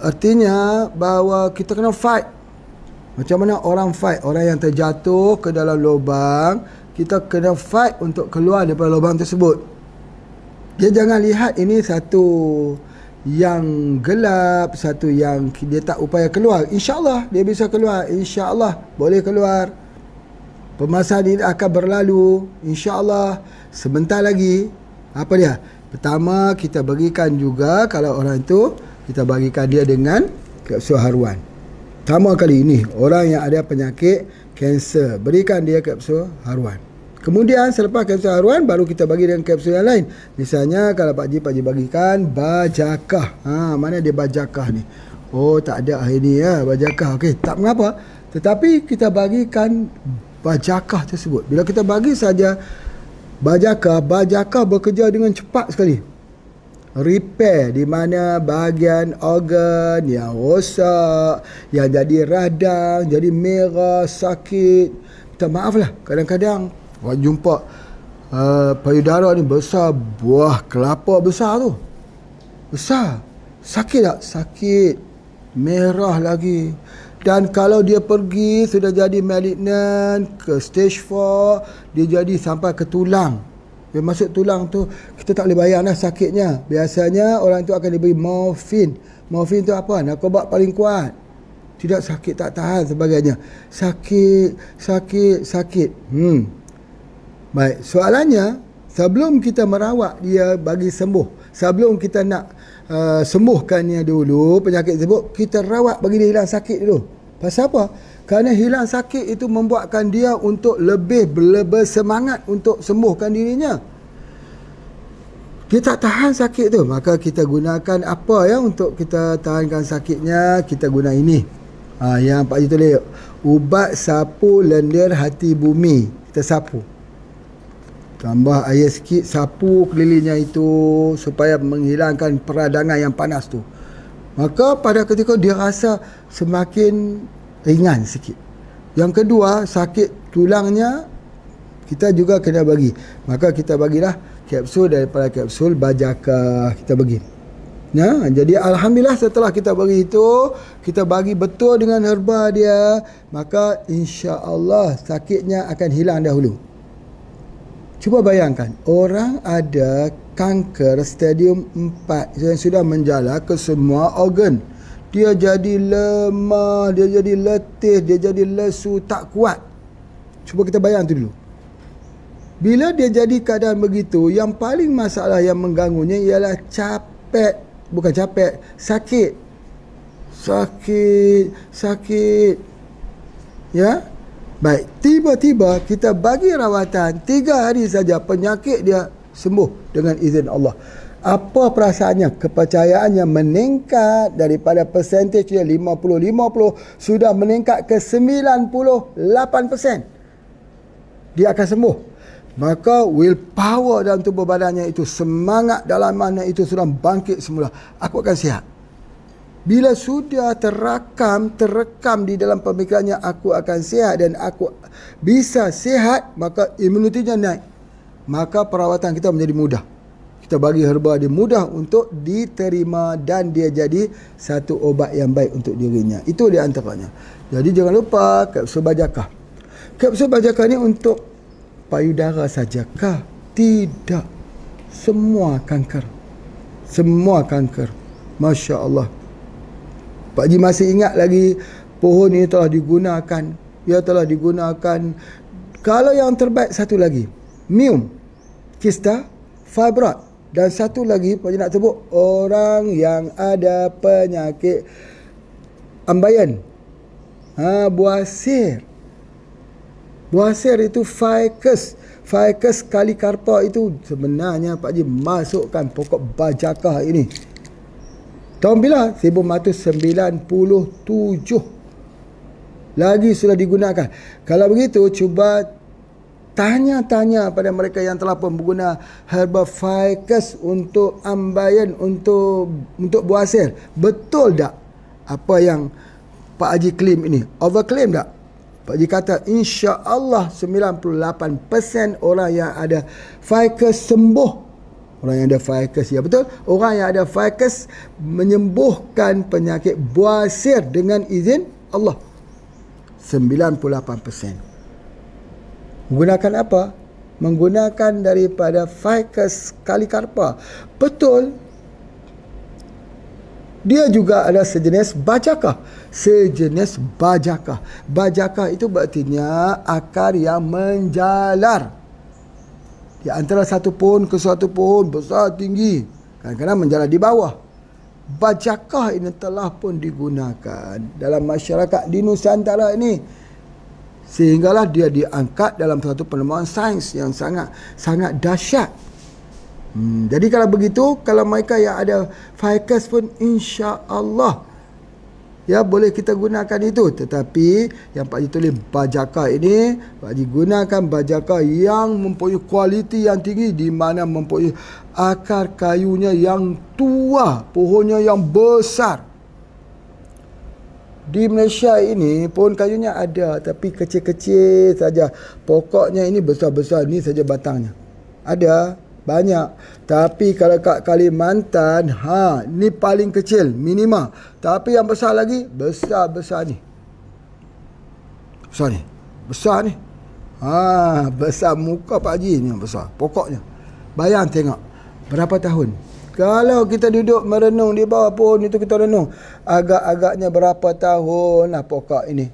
artinya bahawa kita kena fight. Macam mana orang fight? Orang yang terjatuh ke dalam lubang, kita kena fight untuk keluar daripada lubang tersebut. Dia jangan lihat ini satu yang gelap, satu yang dia tak upaya keluar. InsyaAllah dia bisa keluar. InsyaAllah boleh keluar. Permasalahan ini akan berlalu. InsyaAllah sebentar lagi. Apa dia? Pertama kita berikan juga kalau orang itu kita bagikan dia dengan kapsul haruan. Pertama kali ini orang yang ada penyakit kanser, berikan dia kapsul haruan. Kemudian selepas kapsul haruan baru kita bagi dengan kapsul yang lain. Misalnya kalau Pak Haji bagikan bajakah. Mana dia bajakah ni? Oh tak ada hari ni ya bajakah. Okey, tak mengapa. Tetapi kita bagikan bajakah tersebut. Bila kita bagi saja bajakah bekerja dengan cepat sekali. Repair di mana bahagian organ yang rosak, yang jadi radang, jadi merah, sakit. Minta maaf lah, kadang-kadang orang jumpa payudara ni besar, buah kelapa besar tu. Besar. Sakit tak? Sakit. Merah lagi. Dan kalau dia pergi sudah jadi malignant ke stage 4, dia jadi sampai ke tulang. Dia masuk tulang tu, kita tak boleh bayang dah sakitnya. Biasanya orang tu akan diberi morfin. Morfin tu apa? Narkoba paling kuat. Tidak sakit, tak tahan sebagainya. Sakit. Baik, soalannya sebelum kita merawat dia bagi sembuh, sebelum kita nak sembuhkannya dulu penyakit tersebut, kita rawat bagi dia hilang sakit dulu. Pasal apa? Kerana hilang sakit itu membuatkan dia untuk lebih bersemangat untuk sembuhkan dirinya. Dia tak tahan sakit tu, maka kita gunakan apa ya untuk kita tahankan sakitnya? Kita guna ini. Yang Pak Haji tulis, ubat sapu lendir hati bumi. Kita sapu. Tambah air sikit, sapu kelilingnya itu supaya menghilangkan peradangan yang panas tu. Maka pada ketika dia rasa semakin ringan sikit. Yang kedua, sakit tulangnya kita juga kena bagi. Maka kita bagilah kapsul daripada kapsul bajakah kita bagi. Jadi alhamdulillah setelah kita bagi itu, kita bagi betul dengan herba dia, maka insya-Allah sakitnya akan hilang dahulu. Cuba bayangkan, orang ada kanker stadium 4 yang sudah menjala ke semua organ. Dia jadi lemah, dia jadi letih, dia jadi lesu, tak kuat. Cuba kita bayang tu dulu. Bila dia jadi keadaan begitu, yang paling masalah yang mengganggunya ialah capek. Bukan capek, sakit. Sakit. Ya? Baik, tiba-tiba kita bagi rawatan 3 hari saja penyakit dia sembuh dengan izin Allah. Apa perasaannya? Kepercayaannya meningkat daripada persentage dia 50-50 sudah meningkat ke 98%. Dia akan sembuh. Maka willpower dalam tubuh badannya itu, semangat dalam mana itu sudah bangkit semula. Aku akan sihat. Bila sudah terekam di dalam pemikirannya aku akan sihat dan aku bisa sihat, maka imunitinya naik. Maka perawatan kita menjadi mudah. Kita bagi herba dia mudah untuk diterima dan dia jadi satu obat yang baik untuk dirinya. Itu di antaranya. Jadi jangan lupa kapsul bajakah. Kapsul bajakah ni untuk payudara sajakah? Tidak. Semua kanker. Masya Allah. Pak Haji masih ingat lagi pohon ini telah digunakan. Ia telah digunakan Kalau yang terbaik satu lagi, myom, kista, fibroid, dan satu lagi Pak Haji nak sebut orang yang ada penyakit ambayan, buasir. Buasir itu ficus calicarpa itu sebenarnya Pak Haji masukkan pokok bajakah ini. Tahun bila? 1997 lagi sudah digunakan. Kalau begitu cuba tanya-tanya pada mereka yang telah pun berguna herba ficus untuk ambayan, untuk buasir. Betul tak apa yang Pak Haji claim ini? Overclaim tak? Pak Haji kata insya-Allah 98% orang yang ada ficus sembuh. Orang yang ada ficus, ya betul. Orang yang ada ficus menyembuhkan penyakit buasir dengan izin Allah. 98%. Menggunakan apa? Menggunakan daripada ficus calicarpa. Betul. Dia juga ada sejenis bajakah. Sejenis bajakah. Bajakah itu berartinya akar yang menjalar. Di antara satu pohon ke satu pohon, besar tinggi. Kadang-kadang menjalar di bawah. Bajakah ini telah pun digunakan dalam masyarakat di Nusantara ini. Sehinggalah dia diangkat dalam satu penemuan sains yang sangat dahsyat. Jadi kalau begitu, kalau mereka yang ada ficus pun insya-Allah ya boleh kita gunakan itu. Tetapi yang Pak Haji tulis bajakah ini, Pak Haji gunakan bajakah yang mempunyai kualiti yang tinggi, di mana mempunyai akar kayunya yang tua, pohonnya yang besar. Di Malaysia ini pohon kayunya ada, tapi kecil-kecil saja. Pokoknya ini besar-besar, ni saja batangnya. Ada banyak. Tapi kalau kat Kalimantan, ni paling kecil, minima. Tapi yang besar lagi, besar-besar ni. Besar ni. Besar ni. Besar muka Pak Haji ni yang besar. Pokoknya. Bayang tengok. Berapa tahun? Kalau kita duduk merenung di bawah pohon itu, kita renung. Agak-agaknya berapa tahun lah pokok ini.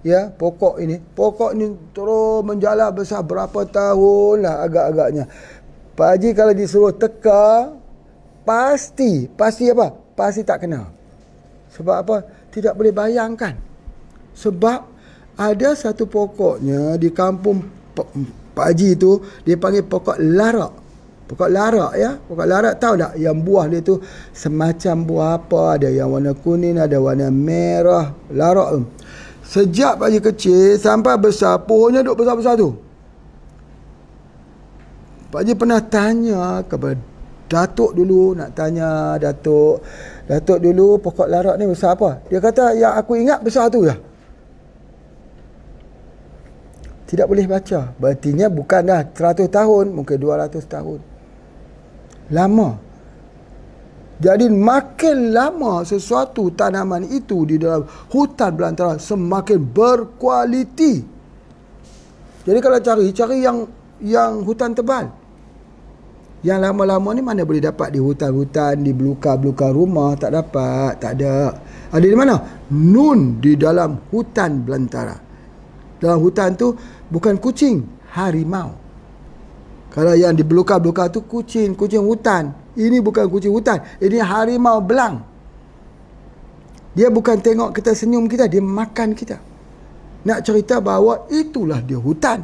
Ya, pokok ini. Pokok ni terus menjalar besar berapa tahun lah agak-agaknya. Pak Haji kalau disuruh teka, pasti apa? Pasti tak kena. Sebab apa? Tidak boleh bayangkan. Sebab ada satu pokoknya di kampung Pak Haji itu, dia panggil pokok larak. Pokok larak ya. Pokok larak tahu tak? Yang buah dia tu semacam buah apa? Ada yang warna kuning, ada warna merah. Larak tu. Sejak Pak Haji kecil sampai besar, pohonnya duk besar-besar tu. Pak Haji pernah tanya kepada Datuk dulu, nak tanya Datuk dulu pokok larak ni besar apa? Dia kata yang aku ingat besar tu ya. Tidak boleh baca. Berartinya bukan dah 100 tahun, mungkin 200 tahun. Lama. Jadi makin lama sesuatu tanaman itu di dalam hutan belantara semakin berkualiti. Jadi kalau cari yang hutan tebal. Yang lama-lama ni mana boleh dapat di hutan-hutan, di belukar-belukar rumah, tak dapat, tak ada. Ada di mana? Nun di dalam hutan belantara. Dalam hutan tu bukan kucing, harimau. Kalau yang di belukar-belukar tu kucing hutan. Ini bukan kucing hutan, ini harimau belang. Dia bukan tengok kita senyum kita, dia makan kita. Nak cerita bahawa itulah dia hutan.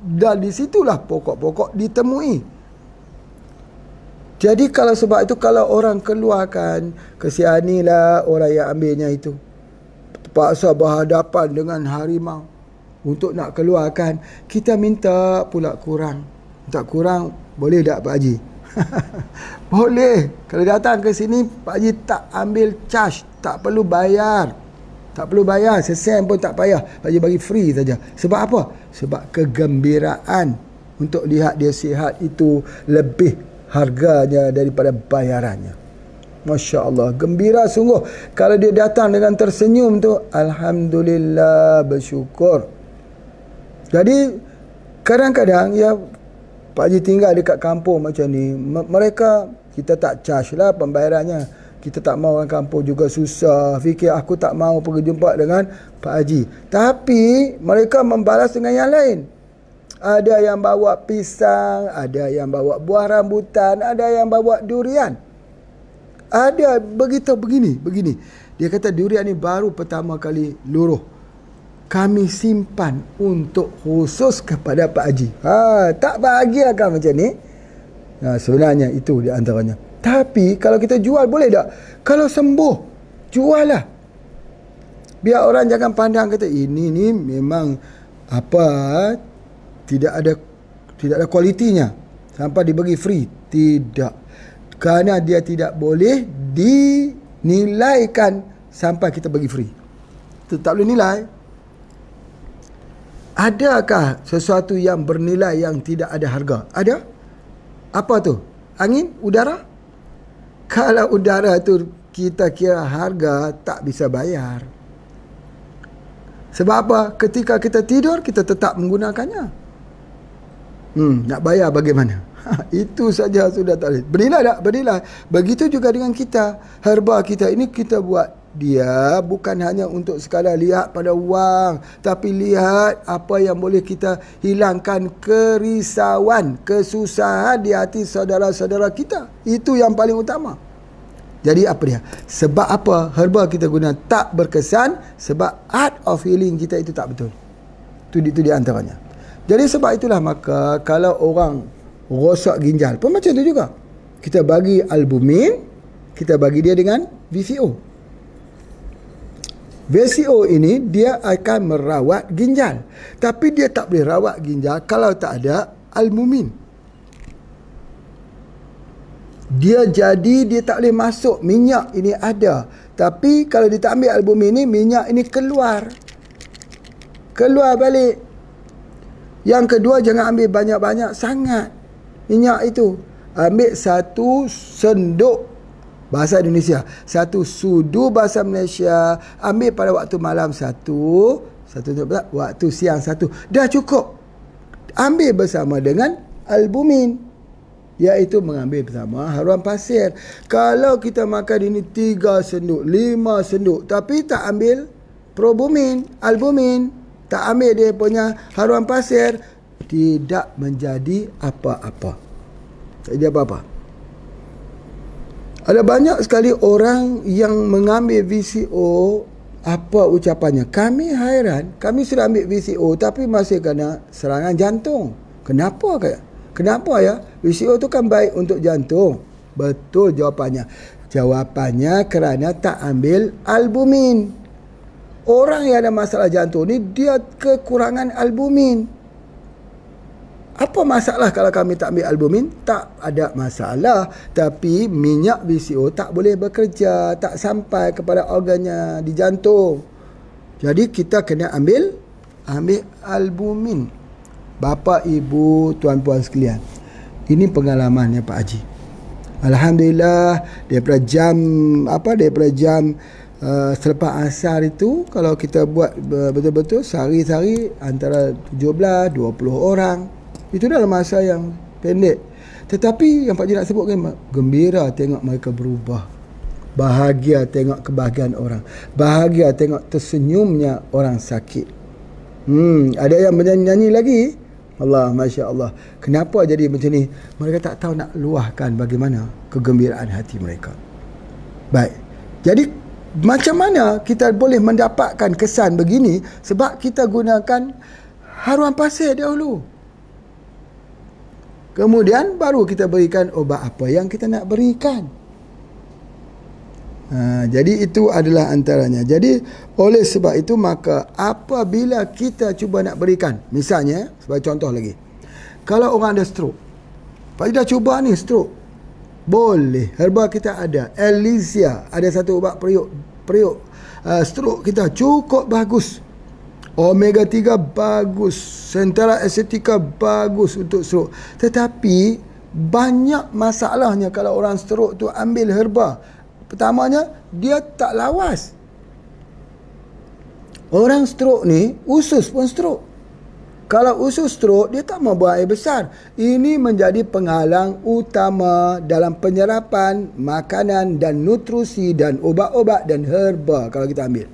Dan di situlah pokok-pokok ditemui. Jadi kalau sebab itu kalau orang keluarkan, kesianilah orang yang ambilnya itu. Terpaksa berhadapan dengan harimau untuk nak keluarkan. Kita minta pula kurang. Minta kurang, boleh tak Pak Haji? Boleh. Kalau datang ke sini, Pak Haji tak ambil charge. Tak perlu bayar. Tak perlu bayar. Sesen pun tak payah. Pak Haji bagi free saja. Sebab apa? Sebab kegembiraan. Untuk lihat dia sihat itu lebih harganya daripada bayarannya. Masya Allah, gembira sungguh. Kalau dia datang dengan tersenyum tu, alhamdulillah, bersyukur. Jadi kadang-kadang ya Pak Haji tinggal dekat kampung macam ni, mereka kita tak charge lah pembayarannya. Kita tak mahu orang kampung juga susah. Fikir aku tak mahu pergi jumpa dengan Pak Haji. Tapi mereka membalas dengan yang lain. ada yang bawa pisang, ada yang bawa buah rambutan, ada yang bawa durian. Ada begitu begini. Dia kata durian ni baru pertama kali luruh. Kami simpan untuk khusus kepada Pak Haji. Tak bahagia kan macam ni? Sebenarnya itu di antaranya. Tapi kalau kita jual boleh tak? Kalau sembuh, jual lah. Biar orang jangan pandang kata ini ni memang tidak ada kualitinya sampai dibagi free. Tidak. Kerana dia tidak boleh dinilaikan sampai kita bagi free. Itu tak boleh nilai. Adakah sesuatu yang bernilai yang tidak ada harga? Ada? Apa tu? Angin? Udara? Kalau udara tu kita kira harga, tak bisa bayar. Sebab apa? Ketika kita tidur, kita tetap menggunakannya. Nak bayar bagaimana? Itu saja sudah tak boleh. Bernilai tak? Bernilai. Begitu juga dengan kita. Herba kita ini kita buat dia bukan hanya untuk sekadar lihat pada wang, tapi lihat apa yang boleh kita hilangkan kerisauan, kesusahan di hati saudara-saudara kita. Itu yang paling utama. Jadi apa dia? Sebab apa herba kita guna tak berkesan? Sebab art of healing kita itu tak betul. Itu di antaranya. Jadi sebab itulah maka kalau orang rosak ginjal pun macam tu juga. Kita bagi albumin, kita bagi dia dengan VCO. VCO ini dia akan merawat ginjal. Tapi dia tak boleh rawat ginjal kalau tak ada albumin. Dia tak boleh masuk. Minyak ini ada. Tapi kalau dia tak ambil albumin ini, minyak ini keluar balik. Yang kedua, jangan ambil banyak-banyak sangat minyak itu. Ambil 1 sendok bahasa Indonesia, 1 sudu bahasa Malaysia. Ambil pada waktu malam 1 waktu siang 1. Dah cukup. Ambil bersama dengan albumin, iaitu mengambil bersama haruan pasir. Kalau kita makan ini 3 senduk, 5 senduk, tapi tak ambil albumin, tak ambil dia punya haruan pasir, tidak menjadi apa-apa. Tak jadi apa-apa. Ada banyak sekali orang yang mengambil VCO. Apa ucapannya? Kami hairan, kami sudah ambil VCO tapi masih kena serangan jantung. Kenapa ya? VCO tu kan baik untuk jantung. Betul jawapannya. Jawapannya kerana tak ambil albumin. Orang yang ada masalah jantung ni dia kekurangan albumin. Apa masalah kalau kami tak ambil albumin? Tak ada masalah. Tapi minyak VCO tak boleh bekerja, tak sampai kepada organnya di jantung. Jadi kita kena ambil albumin. Bapa, ibu, tuan-puan sekalian, ini pengalamannya Pak Haji. Alhamdulillah, daripada jam selepas asar itu, kalau kita buat betul-betul sehari-hari antara 17-20 orang. Itu dalam masa yang pendek. Tetapi yang Pak Haji nak sebut kan, gembira tengok mereka berubah. Bahagia tengok kebahagiaan orang. Bahagia tengok tersenyumnya orang sakit. Ada yang menyanyi lagi. Allah, Masya Allah. Kenapa jadi macam ni? Mereka tak tahu nak luahkan bagaimana kegembiraan hati mereka. Baik. Jadi macam mana kita boleh mendapatkan kesan begini? Sebab kita gunakan haruan pasir dahulu. Kemudian baru kita berikan obat apa yang kita nak berikan. Jadi itu adalah antaranya. Jadi oleh sebab itu maka apabila kita cuba nak berikan, misalnya sebagai contoh lagi, kalau orang ada stroke, Pak Haji dah cuba ni stroke, boleh, herba kita ada Elysia, ada satu ubat periuk stroke kita cukup bagus. Omega 3 bagus, Centella Acetica bagus untuk stroke. Tetapi banyak masalahnya kalau orang stroke tu ambil herba. Pertamanya, dia tak lawas. Orang stroke ni, usus pun stroke. Kalau usus stroke, dia tak mau buang air besar. Ini menjadi penghalang utama dalam penyerapan makanan dan nutrisi dan ubat-ubat dan herba kalau kita ambil.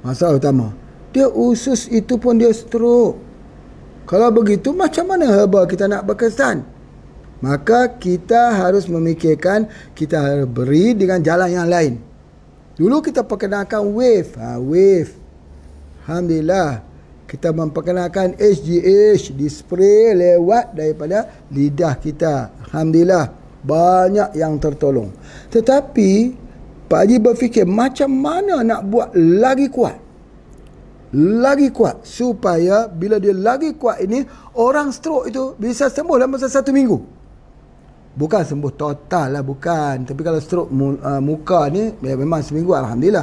Masalah utama. Dia usus itu pun dia stroke. Kalau begitu macam mana herba kita nak berkesan? Maka kita harus memikirkan, kita harus beri dengan jalan yang lain. Dulu kita perkenalkan wave. Wave. Alhamdulillah. Kita memperkenalkan HGH, dispray lewat daripada lidah kita. Alhamdulillah. Banyak yang tertolong. Tetapi Pak Haji berfikir macam mana nak buat lagi kuat. Lagi kuat. Supaya bila dia lagi kuat ini, orang stroke itu bisa sembuh dalam masa 1 minggu. Bukan sembuh total lah, bukan. Tapi kalau stroke muka ni, memang seminggu Alhamdulillah.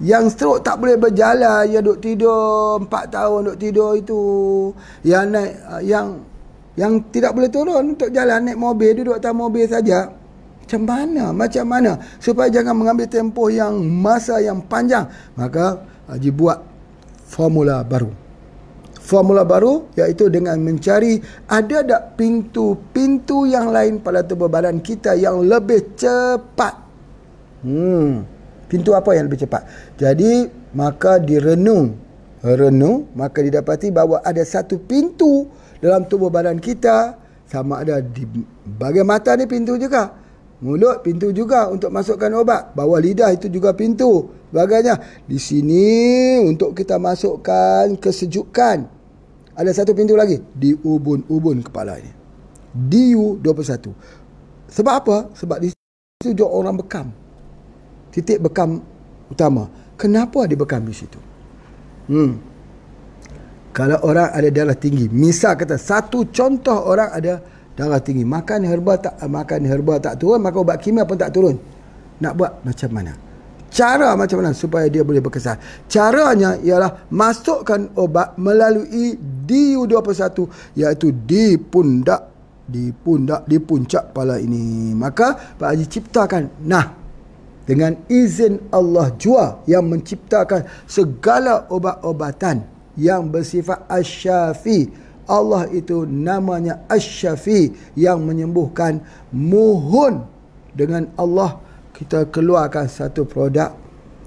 Yang stroke tak boleh berjalan, yang duduk tidur 4 tahun duduk tidur itu. Yang naik, yang tidak boleh turun untuk jalan, naik mobil, duduk atas mobil saja. Macam mana supaya jangan mengambil tempoh yang masa yang panjang. Maka Haji buat formula baru. Formula baru iaitu dengan mencari ada tak pintu-pintu yang lain pada tubuh badan kita yang lebih cepat. Pintu apa yang lebih cepat? Jadi maka direnung, maka didapati bahawa ada satu pintu dalam tubuh badan kita, sama ada di bahagian mata ni pintu juga, mulut pintu juga untuk masukkan obat, bawah lidah itu juga pintu, sebagainya. Di sini untuk kita masukkan kesejukan. Ada satu pintu lagi di ubun-ubun kepala ini. DU21. Sebab apa? Sebab di situ juga orang bekam. Titik bekam utama. Kenapa dia bekam di situ? Kalau orang ada darah tinggi, misal kata satu contoh orang ada darah tinggi, makan herba tak turun, maka ubat kimia pun tak turun. Nak buat macam mana? Cara macam mana supaya dia boleh berkesan? Caranya ialah masukkan obat melalui DU21, iaitu di puncak kepala ini. Maka Pak Haji ciptakan, dengan izin Allah jua yang menciptakan segala obat-obatan yang bersifat asy-syafi. Allah itu namanya asy-syafi, yang menyembuhkan. Mohon dengan Allah kita keluarkan satu produk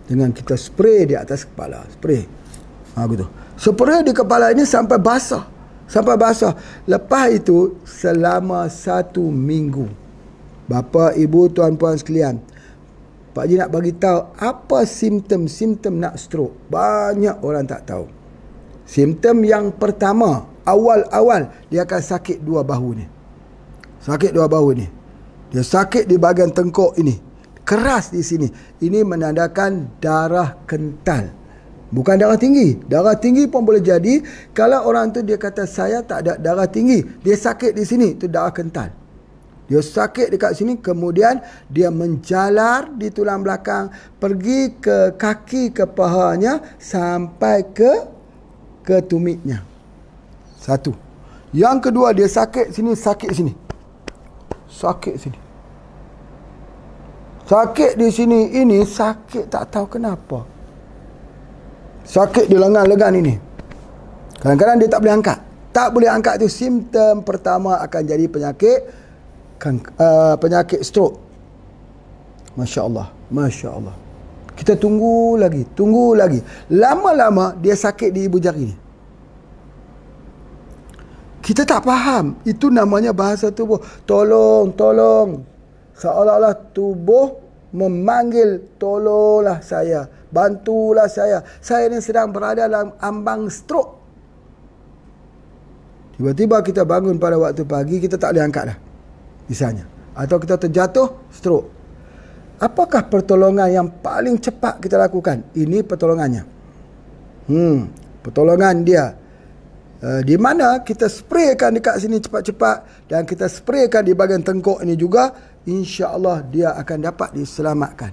dengan kita spray di atas kepala. Spray. Gitu. Spray di kepala ini sampai basah. Lepas itu selama 1 minggu. Bapa, ibu, tuan-puan sekalian, Pak Haji nak bagi tahu apa simptom-simptom nak stroke. Banyak orang tak tahu. Simptom yang pertama, awal-awal dia akan sakit dua bahu ni. Dia sakit di bahagian tengkuk ini. Keras di sini. Ini menandakan darah kental. Bukan darah tinggi. Darah tinggi pun boleh jadi. Kalau orang tu dia kata saya tak ada darah tinggi, dia sakit di sini, itu darah kental. Dia sakit dekat sini, kemudian dia menjalar di tulang belakang, pergi ke kaki, ke pahanya, sampai ke tumitnya. Satu. Yang kedua, dia sakit sini, sakit sini. Sakit di sini, ini sakit tak tahu kenapa. Sakit di lengan-lengan ini. Kadang-kadang dia tak boleh angkat. Tak boleh angkat itu simptom pertama akan jadi penyakit stroke. Masya Allah. Kita tunggu lagi. Lama-lama dia sakit di ibu jari ni. Kita tak faham. Itu namanya bahasa tubuh. Tolong. Seolah-olah tubuh memanggil, tolonglah saya, bantulah saya. Saya ni sedang berada dalam ambang stroke. Tiba-tiba kita bangun pada waktu pagi, kita tak boleh angkat dah, misalnya. Atau kita terjatuh, stroke. Apakah pertolongan yang paling cepat kita lakukan? Ini pertolongannya. Pertolongan dia. Di mana kita spraykan dekat sini cepat-cepat, dan kita spraykan di bahagian tengkuk ini juga, insya-Allah dia akan dapat diselamatkan.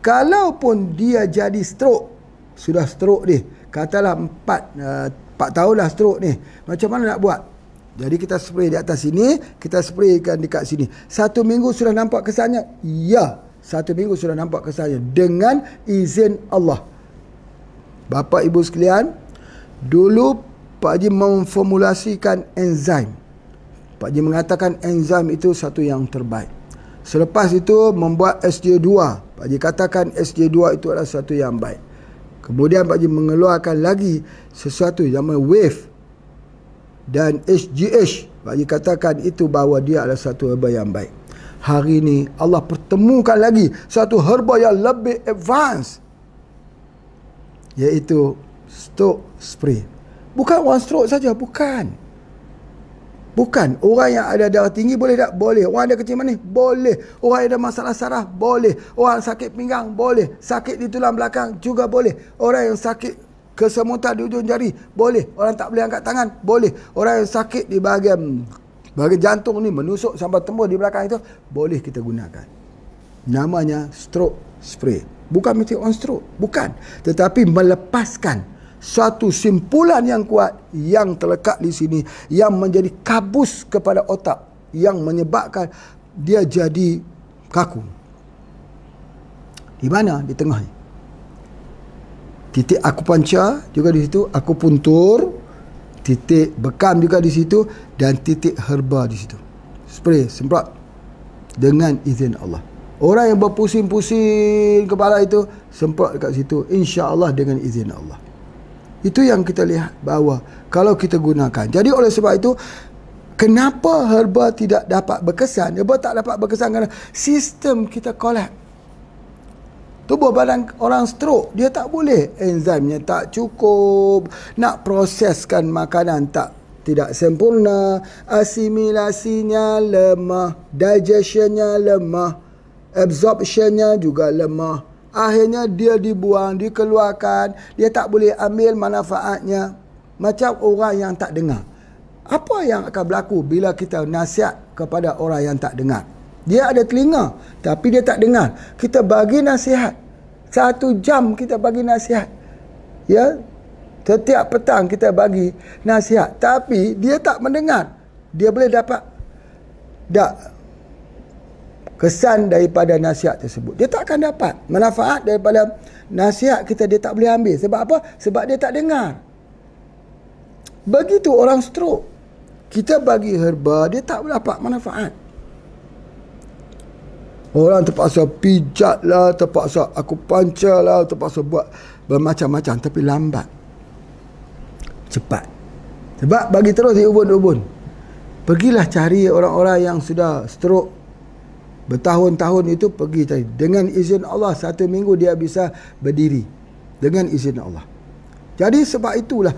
Kalaupun dia jadi stroke, sudah stroke ni, katalah 4 tahun dah stroke ni, macam mana nak buat? Jadi kita spray di atas sini, kita spraykan dekat sini. 1 minggu sudah nampak kesannya? Ya, 1 minggu sudah nampak kesannya dengan izin Allah. Bapa ibu sekalian, dulu Pak Haji memformulasikan enzim. Pak Haji mengatakan enzim itu satu yang terbaik. Selepas itu membuat SJ2. Pak Haji katakan SJ2 itu adalah satu yang baik. Kemudian Pak Haji mengeluarkan lagi sesuatu yang namanya wave. dan HGH bagi katakan itu bahawa dia adalah satu herba yang baik. Hari ini Allah pertemukan lagi satu herba yang lebih advance, iaitu stroke spray. Bukan one stroke saja, bukan. Orang yang ada darah tinggi boleh tak? Boleh. Orang ada kecil manis? Boleh. Orang yang ada masalah saraf? Boleh. Orang sakit pinggang? Boleh. Sakit di tulang belakang? Juga boleh. Orang yang sakit kesemutan di ujung jari? Boleh. Orang tak boleh angkat tangan? Boleh. Orang yang sakit di bahagian jantung ni menusuk sampai tembus di belakang itu? Boleh kita gunakan. Namanya stroke spray. Bukan mesti on stroke. Bukan. Tetapi melepaskan suatu simpulan yang kuat yang terlekat di sini, yang menjadi kabus kepada otak, yang menyebabkan dia jadi kaku. Di mana? Di tengah ni. Titik akupuntur juga di situ, akupuntur, titik bekam juga di situ, dan titik herba di situ. Spray, semprot dengan izin Allah. Orang yang berpusing-pusing kepala itu, semprot dekat situ, insya-Allah dengan izin Allah. Itu yang kita lihat bahawa kalau kita gunakan. Jadi oleh sebab itu, kenapa herba tidak dapat berkesan? Herba tak dapat berkesan kerana sistem kita kolap. Tubuh badan orang stroke, dia tak boleh. Enzimnya tak cukup. Nak proseskan makanan tidak sempurna. Asimilasinya lemah. Digestionnya lemah. Absorptionnya juga lemah. Akhirnya dia dibuang, dikeluarkan. Dia tak boleh ambil manfaatnya. Macam orang yang tak dengar. Apa yang akan berlaku bila kita nasihat kepada orang yang tak dengar? Dia ada telinga, tapi dia tak dengar. Kita bagi nasihat. 1 jam kita bagi nasihat. Ya, setiap petang kita bagi nasihat. Tapi dia tak mendengar. Dia boleh dapat kesan daripada nasihat tersebut. Dia tak akan dapat manfaat daripada nasihat kita. Dia tak boleh ambil. Sebab apa? Sebab dia tak dengar. Begitu orang stroke. Kita bagi herba, dia tak dapat manfaat. Orang terpaksa pijat lah, terpaksa akupuntur lah, terpaksa buat bermacam-macam, tapi lambat. Cepat. Sebab bagi terus di ubun-ubun. Pergilah cari orang-orang yang sudah stroke bertahun-tahun itu, pergi cari. Dengan izin Allah, 1 minggu dia bisa berdiri. Dengan izin Allah. Jadi sebab itulah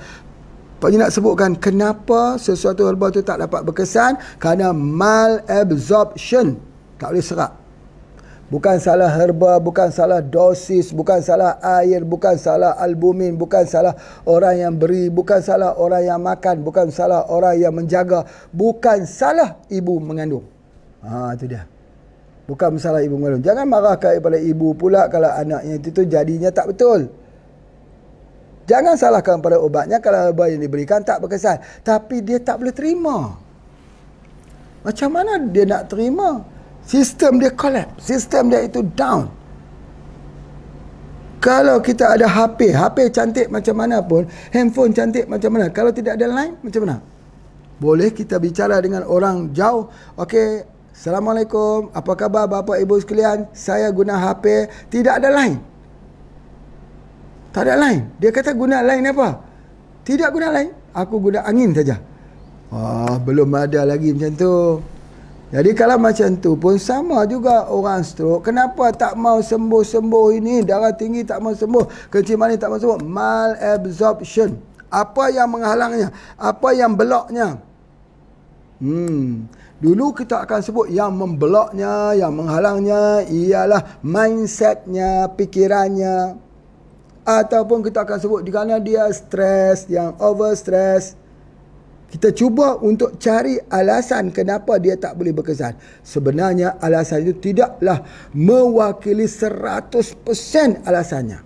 Pak Haji nak sebutkan kenapa sesuatu herba itu tak dapat berkesan. Kerana malabsorption. Tak boleh serap. Bukan salah herba, bukan salah dosis, bukan salah air, bukan salah albumin, bukan salah orang yang beri, bukan salah orang yang makan, bukan salah orang yang menjaga, bukan salah ibu mengandung. Itu dia. Bukan masalah ibu mengandung. Jangan marah kepada ibu pula kalau anaknya itu jadinya tak betul. Jangan salahkan pada obatnya kalau obat yang diberikan tak berkesan. Tapi dia tak boleh terima. Macam mana dia nak terima? Sistem dia collapse. Sistem dia itu down. Kalau kita ada HP cantik macam mana pun, handphone cantik macam mana, kalau tidak ada line, macam mana? Boleh kita bicara dengan orang jauh. Okey, Assalamualaikum, apa khabar bapa ibu sekalian? Saya guna HP, tidak ada line. Tak ada line. Dia kata guna line apa? Tidak guna line. Aku guna angin saja. Belum ada lagi macam tu. Jadi kalau macam tu pun sama juga orang stroke. Kenapa tak mau sembuh-sembuh ini? Darah tinggi tak mau sembuh. Kencing manis tak mau sembuh. Malabsorption. Apa yang menghalangnya? Apa yang beloknya? Dulu kita akan sebut yang membeloknya, yang menghalangnya ialah mindsetnya, pikirannya. Ataupun kita akan sebut kerana dia stres, yang over stress. Kita cuba untuk cari alasan kenapa dia tak boleh berkesan. Sebenarnya alasan itu tidaklah mewakili 100% alasannya.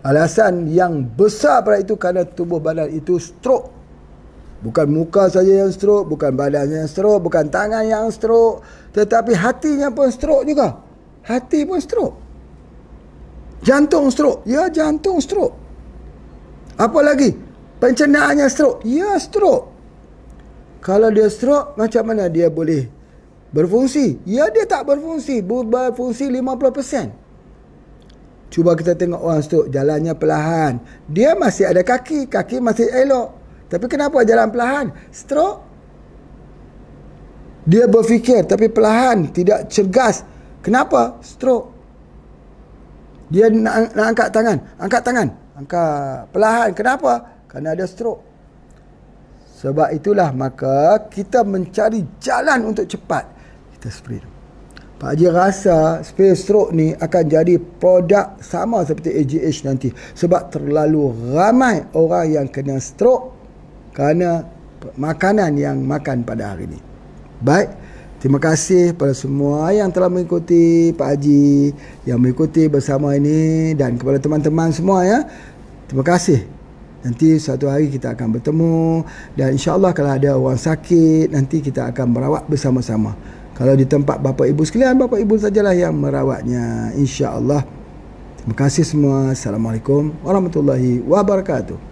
Alasan yang besar pada itu kerana tubuh badan itu stroke. Bukan muka saja yang stroke, bukan badannya yang stroke, bukan tangan yang stroke, tetapi hatinya pun stroke juga. Hati pun stroke. Jantung stroke. Ya, jantung stroke. Apa lagi? Pencernaannya stroke. Ya, stroke. Kalau dia stroke, macam mana dia boleh berfungsi? Ya, dia tak berfungsi. Berfungsi 50%. Cuba kita tengok orang stroke, jalannya perlahan. Dia masih ada kaki. Kaki masih elok. Tapi kenapa jalan perlahan? Stroke. Dia berfikir tapi perlahan, tidak cergas. Kenapa? Stroke. Dia nak angkat tangan. Angkat perlahan. Kenapa? Kerana ada stroke. Sebab itulah maka kita mencari jalan untuk cepat. Kita sprint. Pak Haji rasa spray stroke ni akan jadi produk sama seperti AGH nanti. Sebab terlalu ramai orang yang kena stroke kerana makanan yang makan pada hari ini. Baik, terima kasih kepada semua yang telah mengikuti Pak Haji, yang mengikuti bersama ini, dan kepada teman-teman semua ya. Terima kasih. Nanti suatu hari kita akan bertemu, dan insya-Allah kalau ada orang sakit nanti kita akan merawat bersama-sama. Kalau di tempat bapa ibu sekalian, bapa ibu sajalah yang merawatnya, insya-Allah. Terima kasih semua. Assalamualaikum warahmatullahi wabarakatuh.